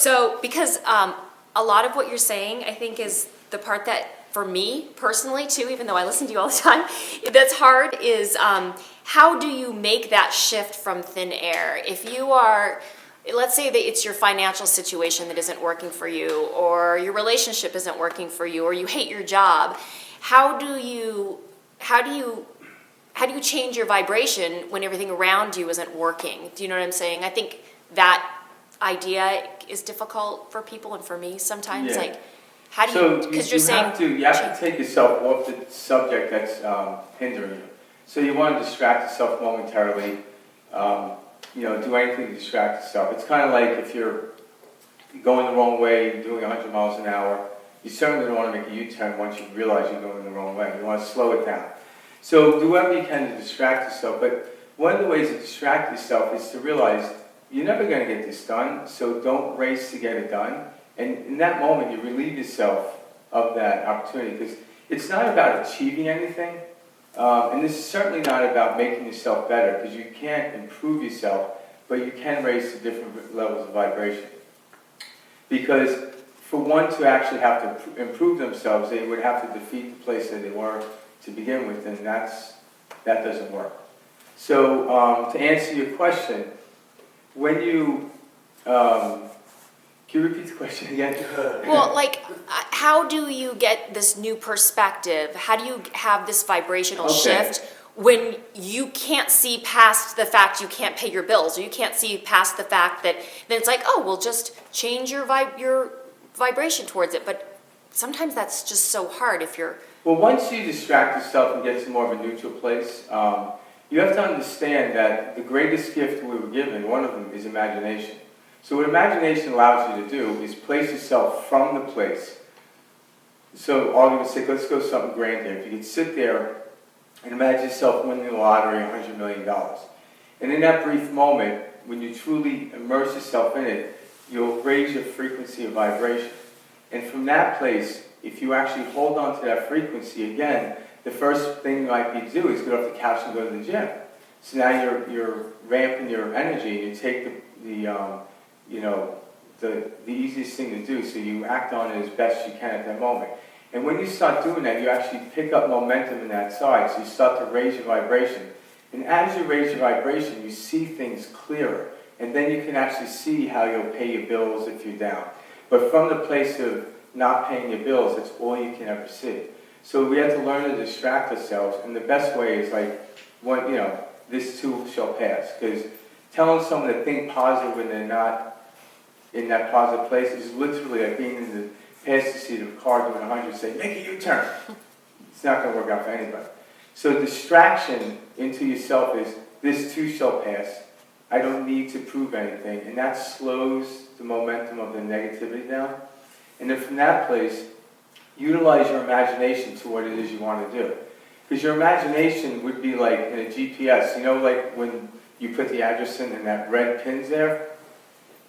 So, because a lot of what you're saying, I think, is the part that, for me personally too, even though I listen to you all the time, that's hard, is how do you make that shift from thin air? If you are, let's say that it's your financial situation that isn't working for you, or your relationship isn't working for you, or you hate your job, how do you change your vibration when everything around you isn't working? Do you know what I'm saying? I think that idea is difficult for people, and for me sometimes. Yeah. Like, how do you? Because you're saying you have to take yourself off the subject that's hindering you. So you want to distract yourself momentarily. Do anything to distract yourself. It's kind of like if you're going the wrong way, doing 100 miles an hour. You certainly don't want to make a U-turn once you realize you're going the wrong way. You want to slow it down. So do whatever you can to distract yourself. But one of the ways to distract yourself is to realize you're never going to get this done, so don't race to get it done. And in that moment, you relieve yourself of that opportunity, because it's not about achieving anything, and this is certainly not about making yourself better, because you can't improve yourself, but you can raise to different levels of vibration. Because for one to actually have to improve themselves, they would have to defeat the place that they were to begin with, and that doesn't work. So to answer your question, when you can you repeat the question again? well, like, how do you get this new perspective? How do you have this vibrational shift when you can't see past the fact you can't pay your bills, or you can't see past the fact that then it's like, oh, well, just change your vibration towards it. But sometimes that's just so hard if you're... Well, once you distract yourself and get to more of a neutral place, you have to understand that the greatest gift we were given, one of them, is imagination. So what imagination allows you to do is place yourself from the place. So argument's sake, let's go something grand here. If you could sit there and imagine yourself winning the lottery, $100 million. And in that brief moment, when you truly immerse yourself in it, you'll raise your frequency of vibration. And from that place, if you actually hold on to that frequency again, the first thing you might be to do is get off the couch and go to the gym. So now you're ramping your energy, and you take the easiest thing to do, so you act on it as best you can at that moment. And when you start doing that, you actually pick up momentum in that side, so you start to raise your vibration. And as you raise your vibration, you see things clearer, and then you can actually see how you'll pay your bills if you're down. But from the place of not paying your bills, that's all you can ever see. So we have to learn to distract ourselves, and the best way is like, this too shall pass. Because telling someone to think positive when they're not in that positive place is literally like being in the passenger seat of a car doing 100, saying, make a U-turn. It's not going to work out for anybody. So distraction into yourself is, this too shall pass. I don't need to prove anything. And that slows the momentum of the negativity down. And then from that place, utilize your imagination to what it is you want to do. Because your imagination would be like in a GPS. Like when you put the address in and that red pin's there?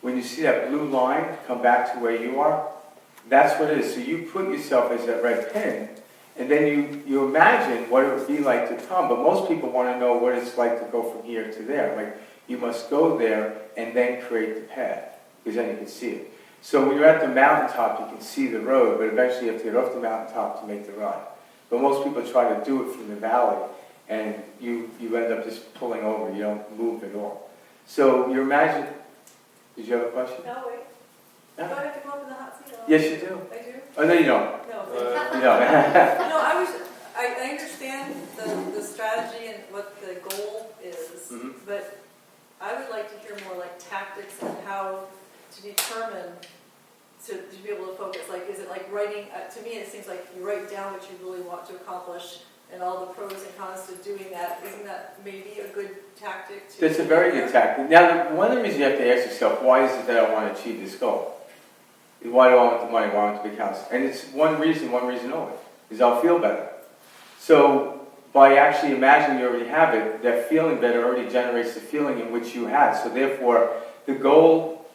When you see that blue line come back to where you are, that's what it is. So you put yourself as that red pin, and then you imagine what it would be like to come. But most people want to know what it's like to go from here to there. Like, you must go there and then create the path, because then you can see it. So when you're at the mountaintop, you can see the road, but eventually you have to get off the mountaintop to make the ride. But most people try to do it from the valley, and you end up just pulling over. You don't move at all. So you imagine... Did you have a question? No, wait. No? Do I have to go up in the hot seat? Yes, you do. I do? Oh, no, you don't. No. You don't. No, I understand the strategy and what the goal is, but I would like to hear more like tactics and how to determine to be able to focus. Like, is it like writing? To me, it seems like you write down what you really want to accomplish and all the pros and cons to doing that. Isn't that maybe a good tactic? That's a very good tactic. Now, one of the reasons you have to ask yourself, why is it that I want to achieve this goal? Why do I want the money? Why do I want the big house? And it's one reason only, is I'll feel better. So by actually imagining you already have it, that feeling better already generates the feeling in which you had. So therefore, the goal,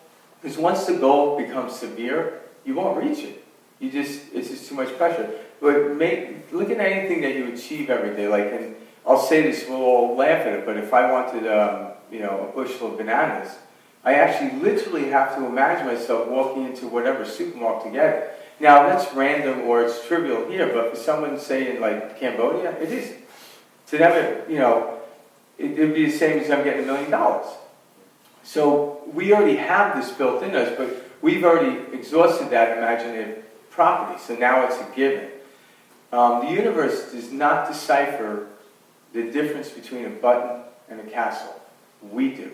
because once the goal becomes severe, you won't reach it. It's just too much pressure. But look at anything that you achieve every day. Like, and I'll say this, we'll all laugh at it, but if I wanted, a bushel of bananas, I actually literally have to imagine myself walking into whatever supermarket to get it. Now, that's random or it's trivial here, but for someone, say, in like Cambodia, it isn't. To them, it'd be the same as them getting $1 million. So we already have this built in us, but we've already exhausted that imaginative property, so now it's a given. The universe does not decipher the difference between a button and a castle. We do.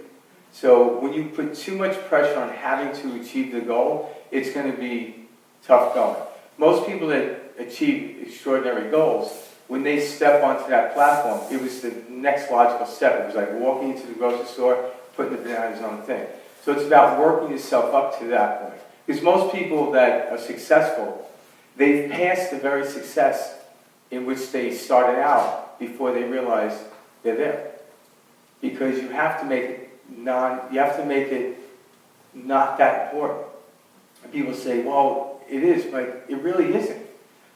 So when you put too much pressure on having to achieve the goal, it's going to be tough going. Most people that achieve extraordinary goals, when they step onto that platform, it was the next logical step. It was like walking into the grocery store, putting the bananas on the thing. So it's about working yourself up to that point. Because most people that are successful, they've passed the very success in which they started out before they realize they're there. Because you have to make it not that important. And people say, well, it is, but it really isn't.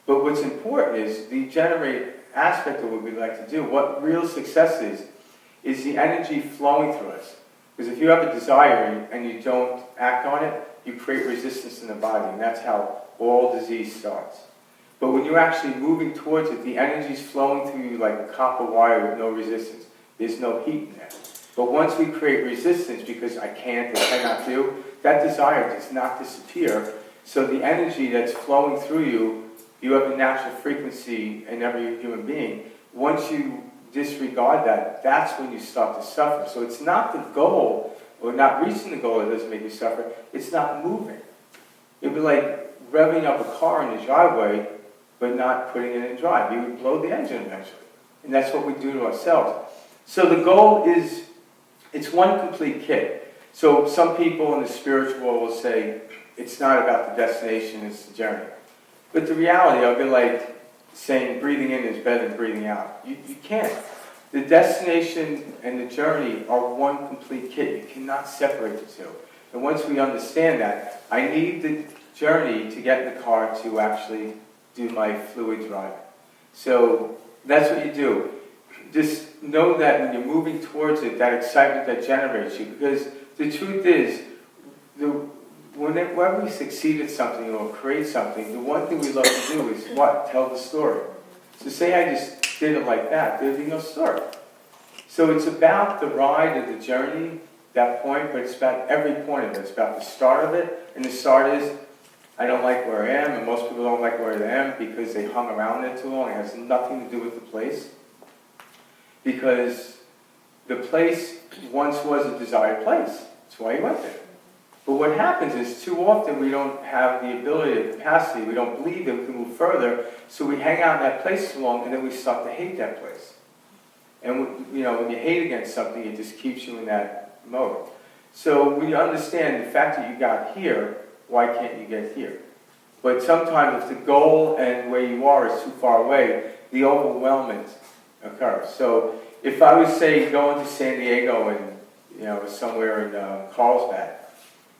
But what's important is the generate aspect of what we like to do. What real success is the energy flowing through us. Because if you have a desire and you don't act on it, you create resistance in the body, and that's how all disease starts. But when you're actually moving towards it, the energy's flowing through you like a copper wire with no resistance. There's no heat in there. But once we create resistance because I can't, I cannot do, that desire does not disappear. So the energy that's flowing through you, you have a natural frequency in every human being. Once you disregard that, that's when you start to suffer. So it's not the goal, or not reaching the goal that doesn't make you suffer, it's not moving. It'd be like revving up a car in the driveway, but not putting it in drive. You would blow the engine eventually. And that's what we do to ourselves. So the goal is, it's one complete kit. So some people in the spiritual world will say, it's not about the destination, it's the journey. But the reality, I'll be like saying breathing in is better than breathing out. You can't. The destination and the journey are one complete kit. You cannot separate the two. And once we understand that, I need the journey to get in the car to actually do my fluid driving. So that's what you do. Just know that when you're moving towards it, that excitement that generates you. Because the truth is, whenever we succeed at something or create something, the one thing we love to do is what? Tell the story. So say I just did it like that, there'd be no story. So it's about the ride of the journey, that point, but it's about every point of it. It's about the start of it, and the start is, I don't like where I am, and most people don't like where I am because they hung around there too long. It has nothing to do with the place. Because the place once was a desired place. That's why you went there. But what happens is too often we don't have the ability or capacity, we don't believe that we can move further, so we hang out in that place too long and then we start to hate that place. And when you hate against something, it just keeps you in that mode. So when you understand the fact that you got here, why can't you get here? But sometimes if the goal and where you are is too far away, the overwhelmment occurs. So if I was, say, going to San Diego and somewhere in Carlsbad,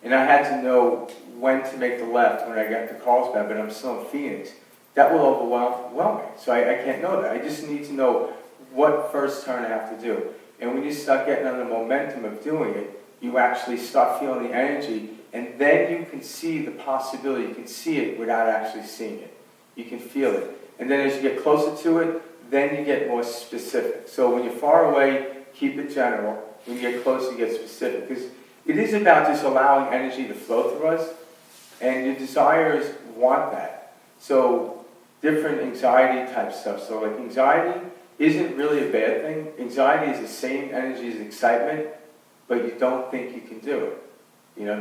and I had to know when to make the left when I got to Carlsbad, but I'm still in Phoenix, that will overwhelm me. So I can't know that. I just need to know what first turn I have to do. And when you start getting on the momentum of doing it, you actually start feeling the energy, and then you can see the possibility. You can see it without actually seeing it. You can feel it. And then as you get closer to it, then you get more specific. So when you're far away, keep it general. When you get closer, you get specific. Because it is about just allowing energy to flow through us, and your desires want that. So different anxiety type stuff. So like anxiety isn't really a bad thing. Anxiety is the same energy as excitement, but you don't think you can do it.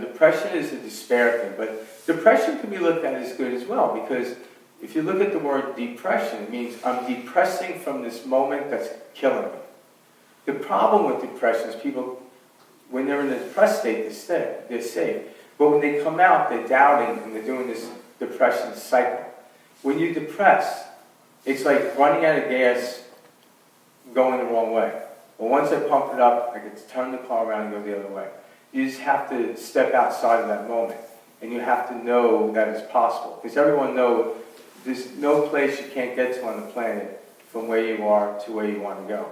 Depression is a despair thing, but depression can be looked at as good as well, because if you look at the word depression, it means I'm depressing from this moment that's killing me. The problem with depression is people, when they're in a depressed state, they're safe. But when they come out, they're doubting and they're doing this depression cycle. When you depress, it's like running out of gas going the wrong way. Well, once I pump it up, I can turn the car around and go the other way. You just have to step outside of that moment. And you have to know that it's possible. Because everyone knows there's no place you can't get to on the planet from where you are to where you want to go.